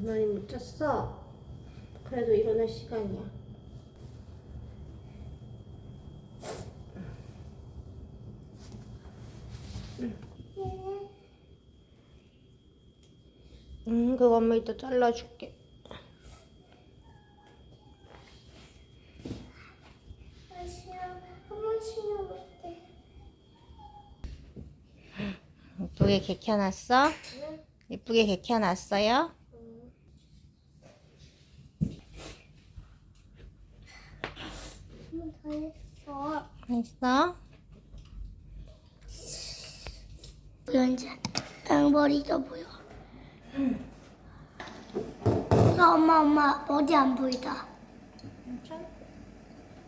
많이 못 잤어? 그래도 일어날 시간이야. 그거 엄마 이따 잘라줄게. 예쁘게 개켜놨어? 응. 예쁘게 개켜놨어요? 다 했어. 했어? 이제 머리도 보여. 엄마 머리 안 보이다. 괜찮아?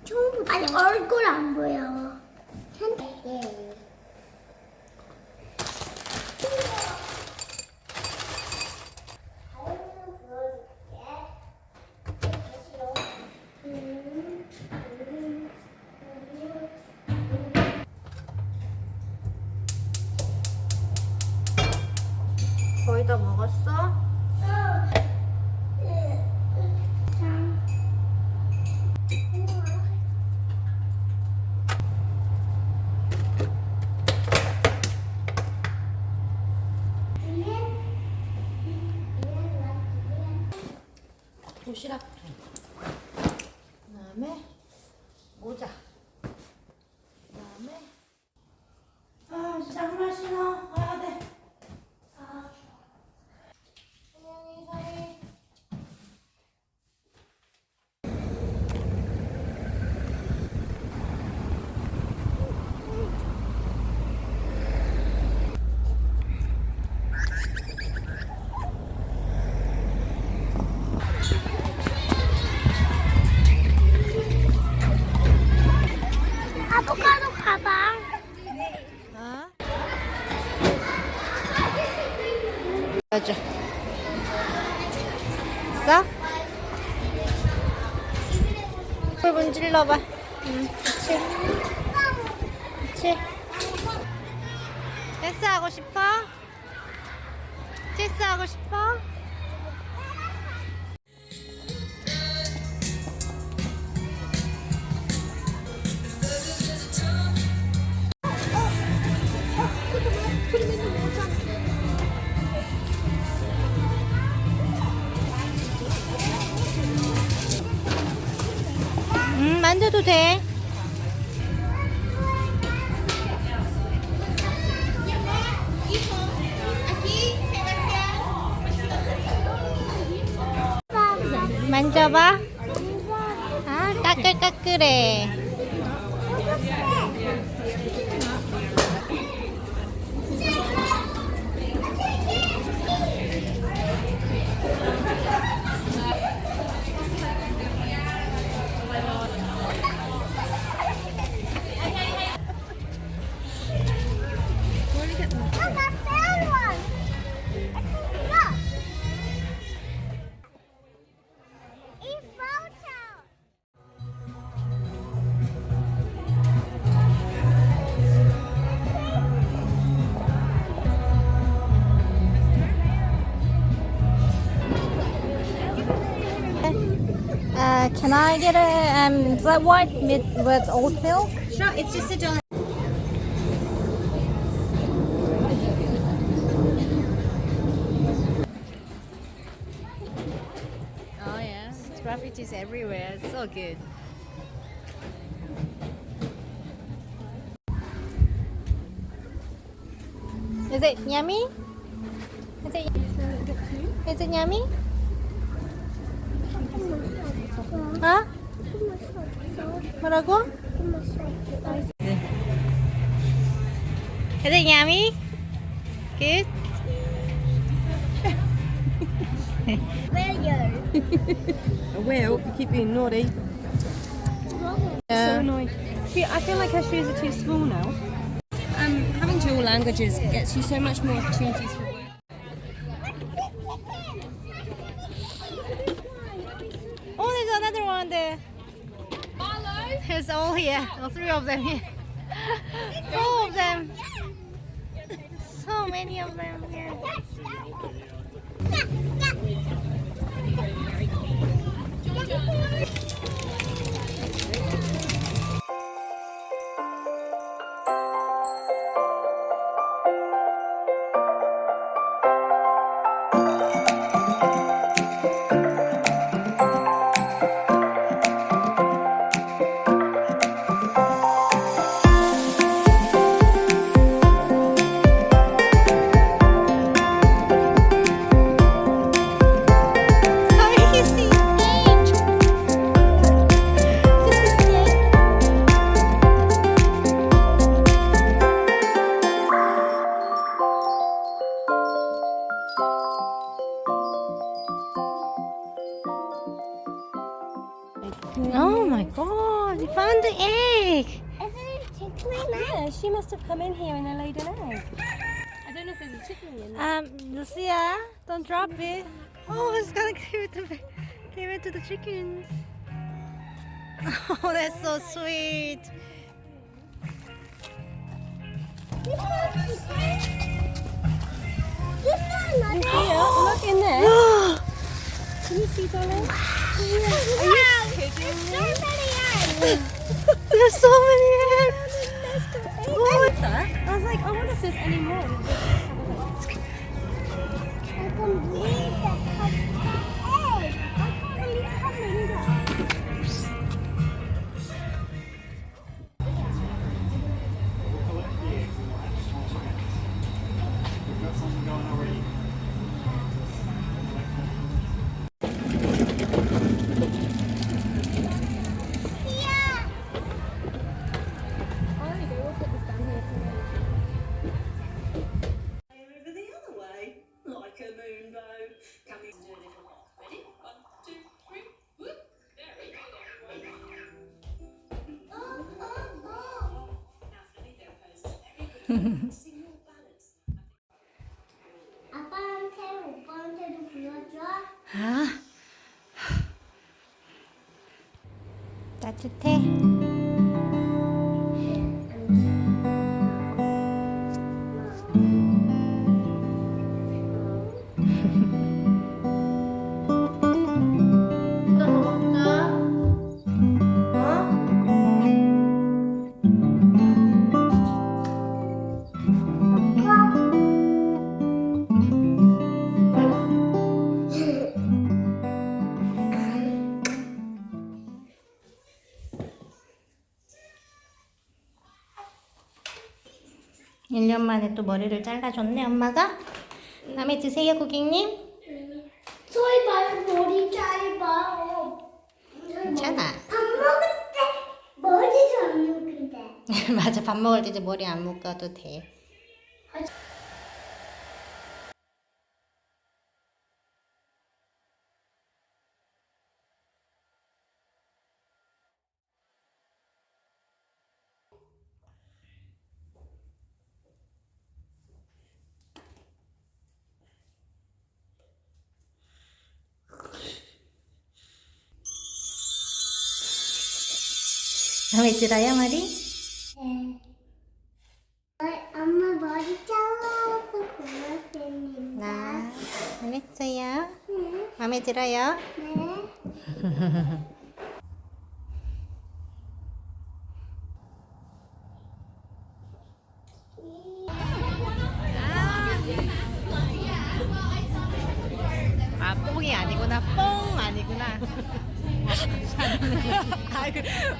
처음부터 아니 얼굴 안 보여. 예. 거의 다 먹었어? 도시락 통. 그다음에 모자. 그다음에 진짜 한말 신어. 가야 돼. 안녕히 가리. 아보카도 가방. 맞아. 있어? 물 문질러봐. 그치. 그치. 체스하고 싶어? 체스하고 싶어? 만져도 돼. 만져봐. 까끌까끌해. Can I get a flat white with oat milk? Sure, it's just $1. Oh yeah, graffitis everywhere. It's so good. Is it yummy? Is it yummy? 어? 뭐라고? Is it yummy? Good? Well, you keep being naughty. So annoying. I feel like her shoes are too small now. Having dual languages gets you so much more opportunities for work. Oh, there's another one there. There's all here. All three of them here. All of them. So many of them here. Oh my god, you found the egg! Is it a chicken? Yeah, she must have come in here and laid an egg. I don't know if there's a chicken in there. Lucia, don't drop it. Oh, it's gonna give it to the chickens. Oh, that's so sweet. Look in there. Wow, Can you see, darling? there's so many eggs. Oh, I was like, I wonder if there's any more. I can believe that egg. I can't believe how many there are. Over the other way, like a moonbow. Coming to do a little hop. Ready? 1, 2, 3. Whoop. Very good. Now flamingo pose. Very good. Signal balance. 아빠한테 오빠한테도 보여줘. 아, 따뜻해. 일 년 만에 또 머리를 잘라줬네, 엄마가. 마음에 드세요, 고객님? 소희 말고 머리 짧아. 괜찮아. 밥 먹을 때 머리도 안 묶는데. 맞아, 밥 먹을 때 이제 머리 안 묶어도 돼. 마음에 들어요, 머리? 네. 엄마 머리 잘라서 고맙습니다. 나 잘했어요. 네. 마음에 들어요? 네. 아, 뽕이 아니구나. 뽕 아니구나. 아,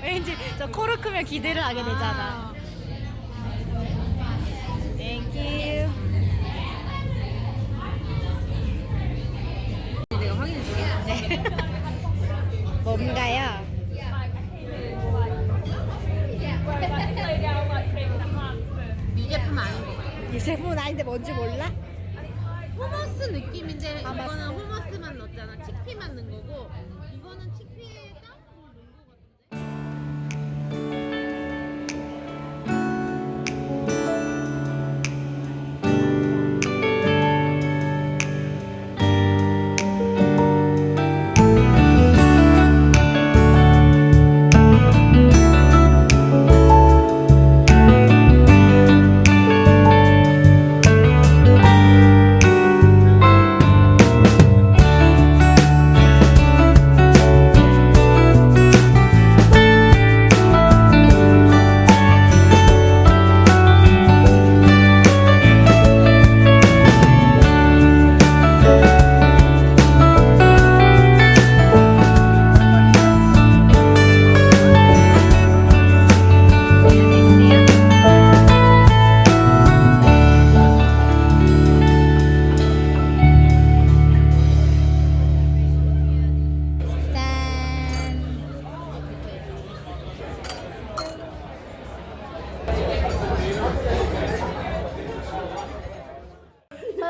왠지 저 코를 크면 기대를 하게 되잖아. Thank you. 내가 확인해 줄게. 네. 뭔가요? 이 제품 아닌 거 같아. 이 제품은 아닌데 뭔지 몰라? 후머스 느낌인데 아, 이거는 맞어. 후머스만 넣었잖아. 치키만 넣은 거고 이거는 치키에 땀을 넣은 거 같은데.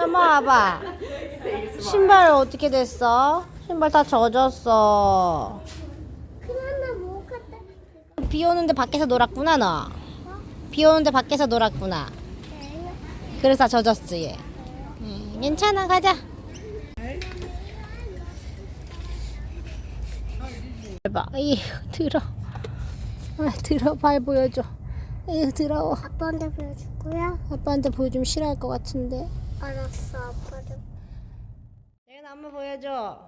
엄마 와봐. 신발 어떻게 됐어? 신발 다 젖었어. 그러나 비 오는데 밖에서 놀았구나 너. 비 오는데 밖에서 놀았구나. 그래서 젖었지 얘. 괜찮아 가자. 봐. 들어. 들어 발 보여줘. 더러워. 아빠한테 보여줄 거야? 아빠한테 보여주면 싫어할 것 같은데. 알았어, 아빠를. 정연아 한번 보여줘.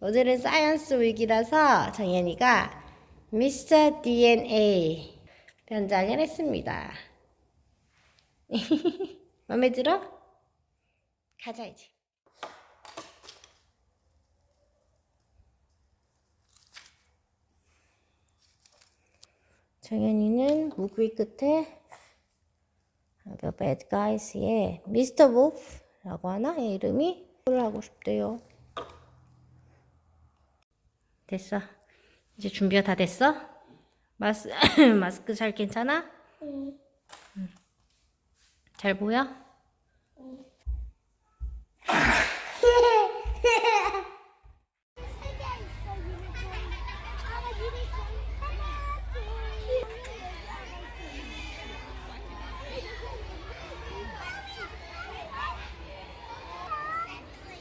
오늘은 사이언스 위기라서 정연이가 미스터 DNA 변장을 했습니다. 마음에 들어? 가자 이제. 정연이는 무구이 끝에 The Bad Guys의 미스터 보프라고 하나? 얘 이름이? 그걸 하고 싶대요. 됐어. 이제 준비가 다 됐어? 마스크 잘 괜찮아? 응. 잘 보여?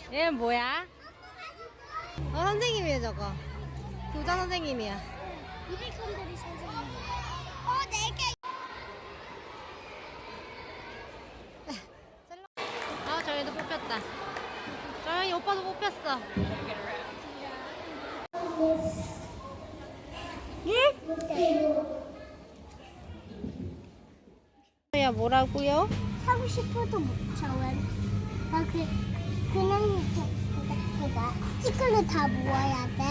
얘는 뭐야? 선생님이야 저거. 교장 선생님이야. 유니콘들이 선생님. 네 개. 저희도 뽑혔다. 저희 오빠도 뽑혔어. 야 뭐라고요? 하고 싶어도 못 참은. 그냥 내가 스티커를 다 모아야 돼.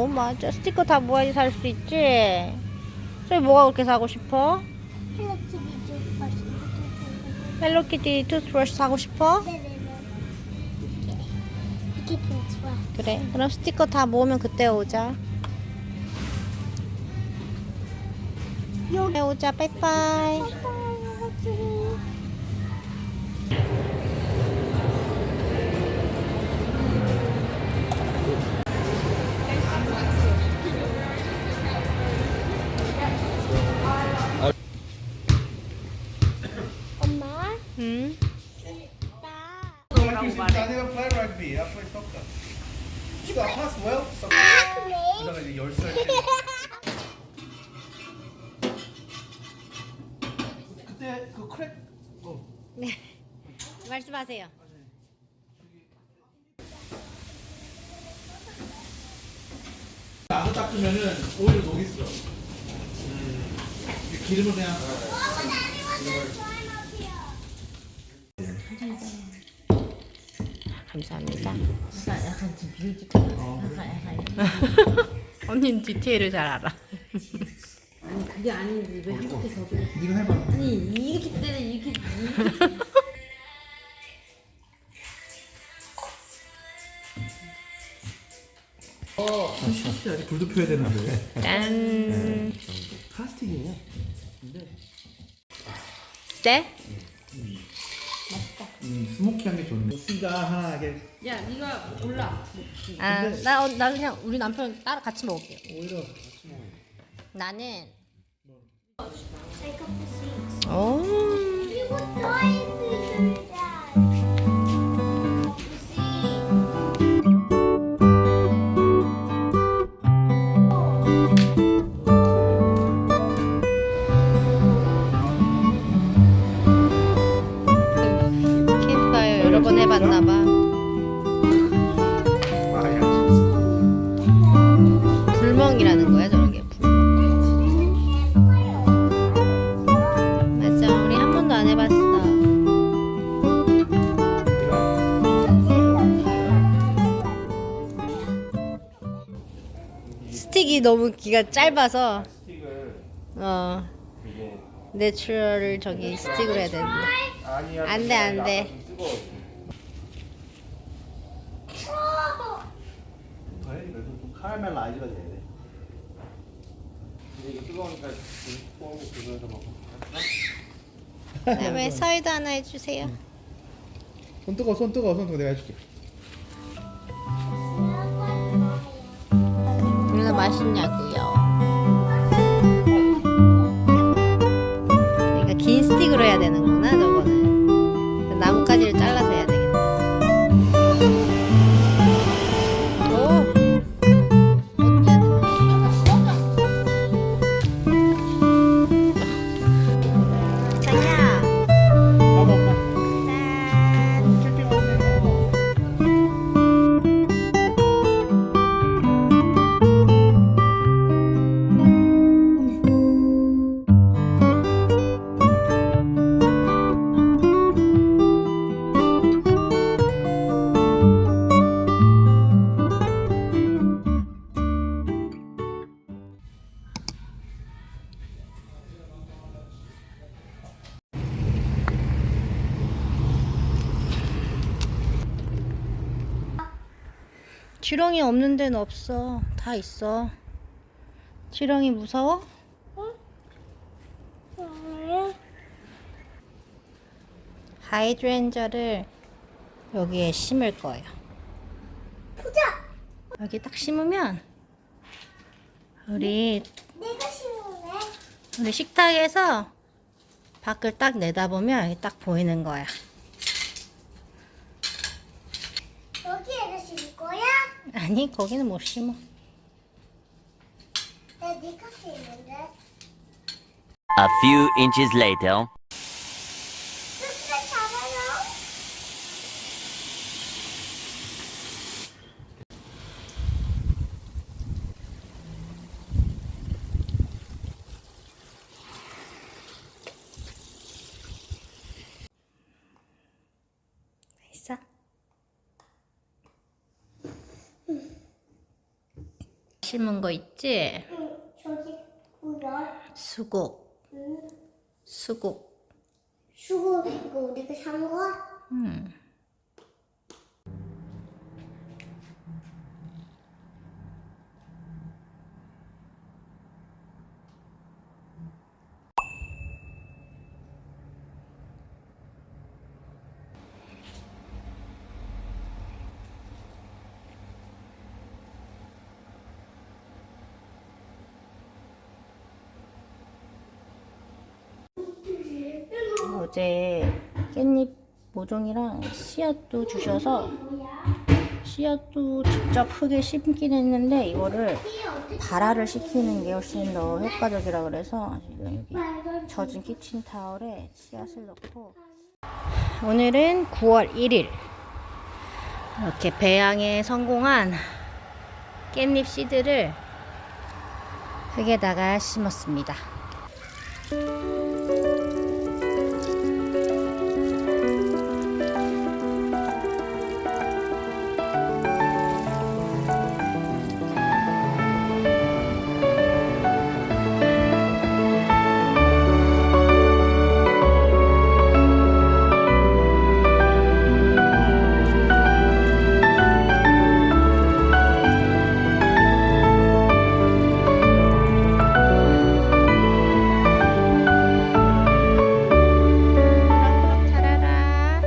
맞아. 스티커 다 모아야지 살 수 있지. 저희 뭐가 그렇게 사고 싶어? 헬로키티 좀 헬로키티 투스브러쉬 사고 싶어? 네네네. 이렇게 좋아. 그래. 그럼 스티커 다 모으면 그때 오자. 그때 오자. 빠이빠이. 엄마, 응? 나. I never play rugby. I play soccer. So I pass well. Soccer. 그다음에 이제 10살 때. 그때 그 크랙. 네. 말씀하세요. 나도 닦으면은 오히려 녹이 있어. 기름을 그냥. 감사합니다. 약간 좀 언니는 디테일을 잘 알아. 아니 그게 아닌데 왜 한국에서도 네가 해봐. 아니 이렇게 때려 이렇게 실수 아직 불도 펴야 되는데. 짠. 플라스틱이에요. 쎄? 스모키한 게 좋네. 씨가 하나 이게 야 네가 골라. 나 그냥 우리 남편 따라 같이 먹을게요. 오히려 같이 먹어. 나는. 이거 더해주자. 캠프파이어 여러 번 해봤나봐. 불멍이라는 거야 저게. 맞아, 우리 한 번도 안 해봤어. 스틱이 너무 기가 짧아서 내추럴을 저기 스틱으로 해야 되는데 안돼 안돼. 카라멜라이즈가 돼야 돼. 근데 이게 뜨거우니까 뽕 그거에서 먹고. 그다음에 사이드 하나 해주세요. 손 뜨거워, 손 뜨거워, 손 뜨거워. 내가 해줄게. 얼마나 맛있냐고요. 지렁이 없는 데는 없어. 다 있어. 지렁이 무서워? 하이드렌저를 여기에 심을 거예요. 보자. 여기 딱 심으면 우리 내가 심을래. 식탁에서 밖을 딱 내다보면 여기 딱 보이는 거야. 여기에다 심을 거야? 아니, 거기는 못 심어. 나 네가 심는데. A few inches later. 쑥쑥 잡아요. 있어? 심은 거 있지? 응, 저기 뭐야? 수국. 응. 수국. 수고 이거 우리가 산 거야? 어제 깻잎 모종이랑 씨앗도 주셔서 씨앗도 직접 흙에 심긴 했는데 이거를 발화를 시키는 게 훨씬 더 효과적이라 그래서 지금 여기 젖은 키친타월에 씨앗을 넣고 오늘은 9월 1일 이렇게 배양에 성공한 깻잎 씨드를 흙에다가 심었습니다. 차라라.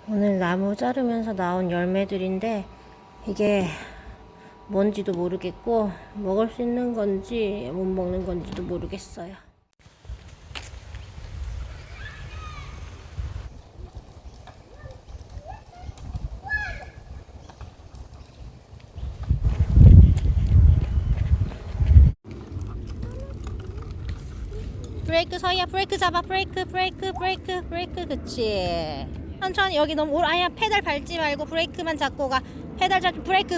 오늘 나무 자르면서 나온 열매들인데 이게 뭔지도 모르겠고 먹을 수 있는 건지 못 먹는 건지도 모르겠어요. 브레이크 서희야, 브레이크 잡아. 브레이크 그치. 천천히. 여기 너무 아니야, 페달 밟지 말고 브레이크만 잡고 가. 페달 잡고 브레이크.